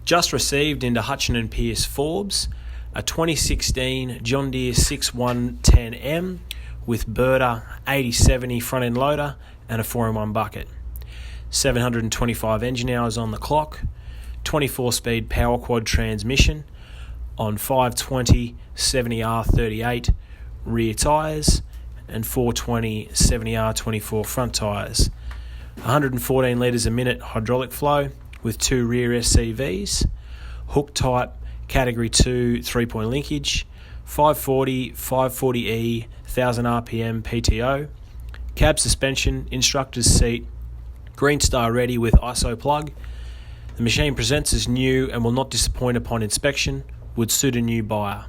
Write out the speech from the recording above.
Just received into Hutchin & Pearce Forbes a 2016 John Deere 6110M with Berta 8070 front end loader and a 4-in-1 bucket. 725 engine hours on the clock, 24-speed power quad transmission on 520 70R38 rear tyres and 420 70R24 front tyres. 114 litres a minute hydraulic flow with 2 rear SCVs, hook type category 2 3-point linkage, 540, 540E, 1000 RPM PTO, cab suspension, instructor's seat, Green Star ready with ISO plug. The machine presents as new and will not disappoint upon inspection, would suit a new buyer.